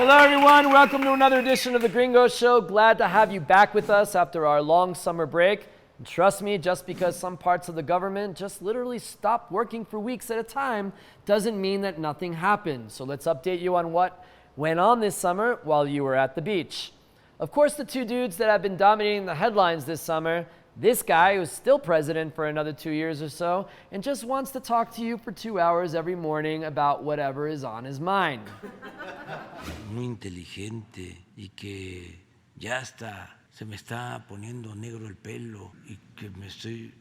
Hello, everyone. Welcome to another edition of the Gringo Show. Glad to have you back with us after our long summer break. And trust me, just because some parts of the government just literally stopped working for weeks at a time doesn't mean that nothing happened. So let's update you on what went on this summer while you were at the beach. Of course, the two dudes that have been dominating the headlines this summer, this guy who's still president for another 2 years or so and just wants to talk to you for 2 hours every morning about whatever is on his mind. Muy inteligente y que ya hasta se me está poniendo negro el pelo y que me estoy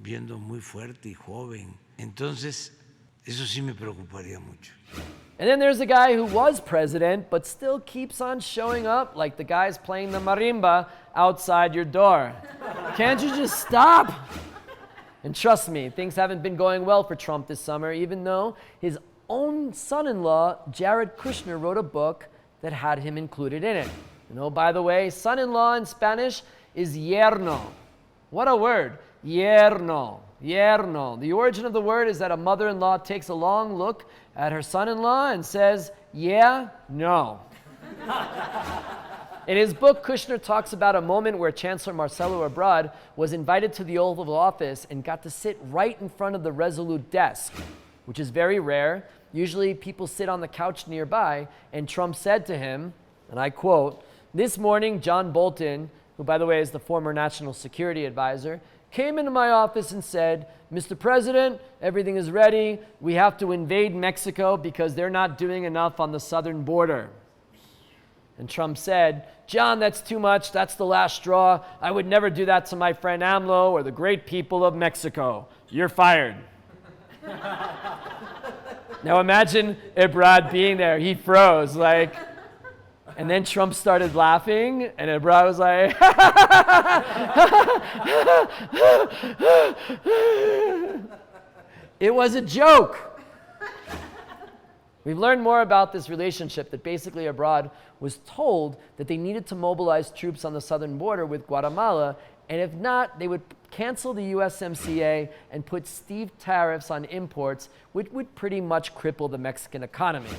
viendo muy fuerte y joven. Entonces, eso sí me preocuparía mucho. And then there's a guy who was president but still keeps on showing up like the guys playing the marimba outside your door. Can't you just stop? And trust me, things haven't been going well for Trump this summer, even though his own son-in-law, Jared Kushner, wrote a book that had him included in it. And oh, by the way, son-in-law in Spanish is yerno. What a word, yerno. Yerno. The origin of the word is that a mother-in-law takes a long look at her son-in-law and says, yeah, no. In his book, Kushner talks about a moment where Chancellor Marcelo Ebrard was invited to the Oval Office and got to sit right in front of the Resolute desk, which is very rare. Usually people sit on the couch nearby, and Trump said to him, and I quote, "This morning, John Bolton," who by the way is the former national security advisor, "came into my office and said, Mr. President, everything is ready. We have to invade Mexico because they're not doing enough on the southern border." And Trump said, "John, that's too much. That's the last straw. I would never do that to my friend AMLO or the great people of Mexico. You're fired." Now imagine Ebrard being there. He froze like, and then Trump started laughing, and Ebrard was like, it was a joke. We've learned more about this relationship that basically Ebrard was told that they needed to mobilize troops on the southern border with Guatemala, and if not, they would cancel the USMCA and put steep tariffs on imports, which would pretty much cripple the Mexican economy.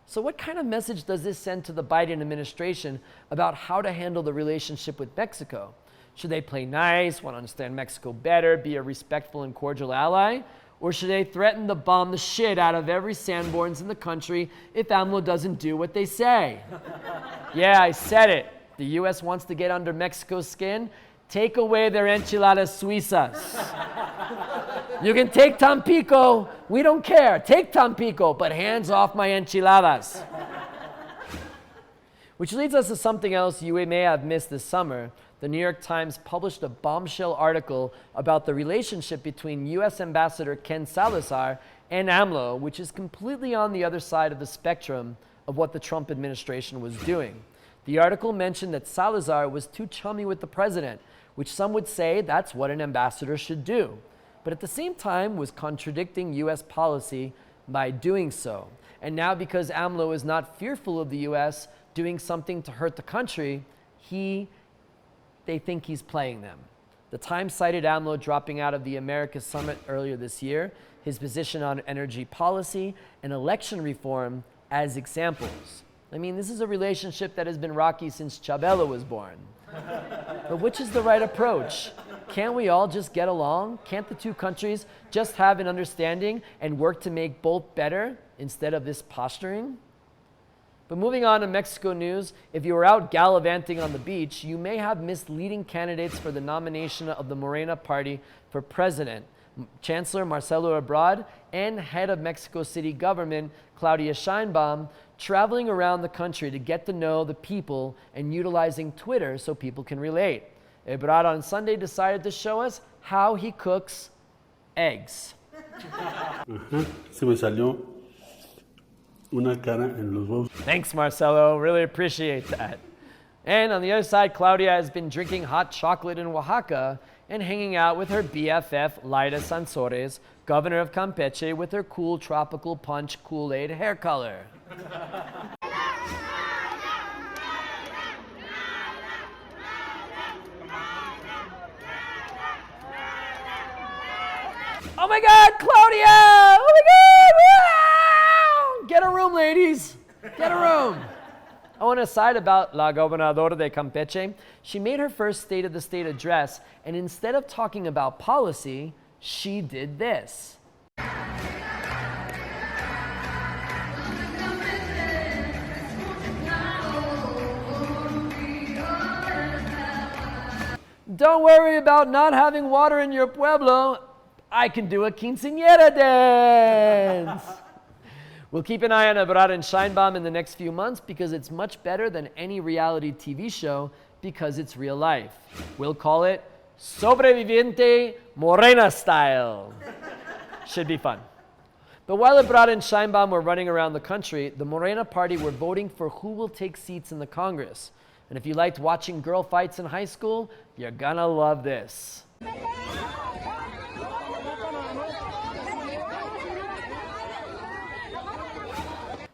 So what kind of message does this send to the Biden administration about how to handle the relationship with Mexico? Should they play nice, want to understand Mexico better, be a respectful and cordial ally? Or should they threaten to bomb the shit out of every Sanborns in the country if AMLO doesn't do what they say? Yeah, I said it. The U.S. wants to get under Mexico's skin. Take away their enchiladas suizas. You can take Tampico. We don't care. Take Tampico, but hands off my enchiladas. Which leads us to something else you may have missed this summer. The New York Times published a bombshell article about the relationship between U.S. Ambassador Ken Salazar and AMLO, which is completely on the other side of the spectrum of what the Trump administration was doing. The article mentioned that Salazar was too chummy with the president, which some would say that's what an ambassador should do, but at the same time was contradicting U.S. policy by doing so. And now because AMLO is not fearful of the U.S. doing something to hurt the country, they think he's playing them. The Times cited AMLO dropping out of the America Summit earlier this year, his position on energy policy and election reform as examples. I mean, this is a relationship that has been rocky since Chabelo was born. But which is the right approach? Can't we all just get along? Can't the two countries just have an understanding and work to make both better instead of this posturing? But moving on to Mexico news, if you were out gallivanting on the beach, you may have missed leading candidates for the nomination of the Morena party for president, Chancellor Marcelo Ebrard and head of Mexico City government, Claudia Sheinbaum, traveling around the country to get to know the people and utilizing Twitter so people can relate. Ebrard on Sunday decided to show us how he cooks eggs. Se me salió una cara en los huevos. Thanks, Marcelo. Really appreciate that. And on the other side, Claudia has been drinking hot chocolate in Oaxaca and hanging out with her BFF, Laida Sansores, governor of Campeche, with her cool tropical punch Kool-Aid hair color. Oh my God, Claudia! Oh my God! Wow! Get a room, ladies. Get a room. Oh, an aside about La Gobernadora de Campeche, she made her first State of the State address, and instead of talking about policy, she did this. Don't worry about not having water in your pueblo. I can do a quinceañera dance. We'll keep an eye on Ebrard and Scheinbaum in the next few months because it's much better than any reality TV show because it's real life. We'll call it Sobreviviente Morena style. Should be fun. But while Ebrard and Scheinbaum were running around the country, the Morena party were voting for who will take seats in the Congress. And if you liked watching girl fights in high school, you're gonna love this.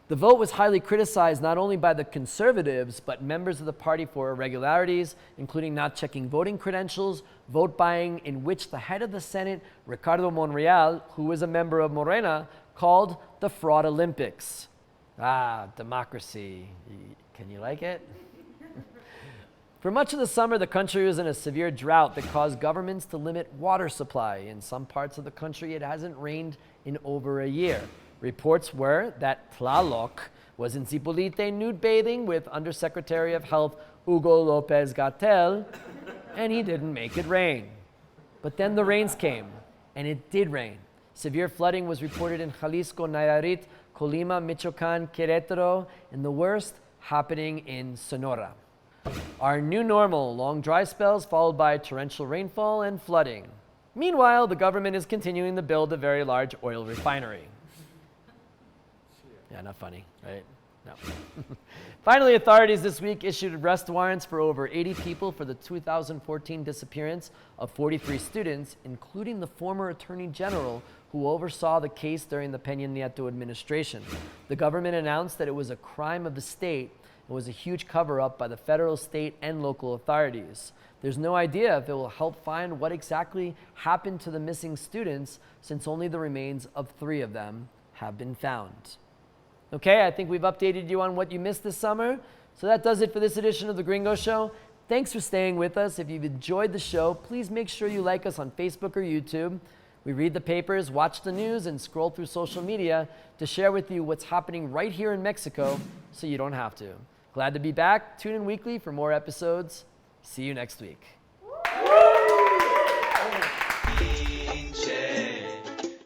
The vote was highly criticized not only by the conservatives, but members of the party for irregularities, including not checking voting credentials, vote buying, in which the head of the Senate, Ricardo Monreal, who was a member of Morena, called the Fraud Olympics. Ah, democracy. Can you like it? For much of the summer, the country was in a severe drought that caused governments to limit water supply. In some parts of the country, it hasn't rained in over a year. Reports were that Tlaloc was in Zipolite nude bathing with Undersecretary of Health Hugo Lopez-Gatell, and he didn't make it rain. But then the rains came, and it did rain. Severe flooding was reported in Jalisco, Nayarit, Colima, Michoacan, Querétaro, and the worst happening in Sonora. Our new normal, long dry spells followed by torrential rainfall and flooding. Meanwhile, the government is continuing to build a very large oil refinery. Yeah, not funny, right? No. Finally, authorities this week issued arrest warrants for over 80 people for the 2014 disappearance of 43 students, including the former Attorney General who oversaw the case during the Peña Nieto administration. The government announced that it was a crime of the state and was a huge cover-up by the federal, state, and local authorities. There's no idea if it will help find what exactly happened to the missing students, since only the remains of 3 of them have been found. Okay, I think we've updated you on what you missed this summer. So that does it for this edition of The Gringo Show. Thanks for staying with us. If you've enjoyed the show, please make sure you like us on Facebook or YouTube. We read the papers, watch the news, and scroll through social media to share with you what's happening right here in Mexico so you don't have to. Glad to be back. Tune in weekly for more episodes. See you next week.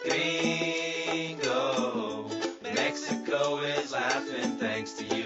Gringo, Mexico is laughing thanks to you.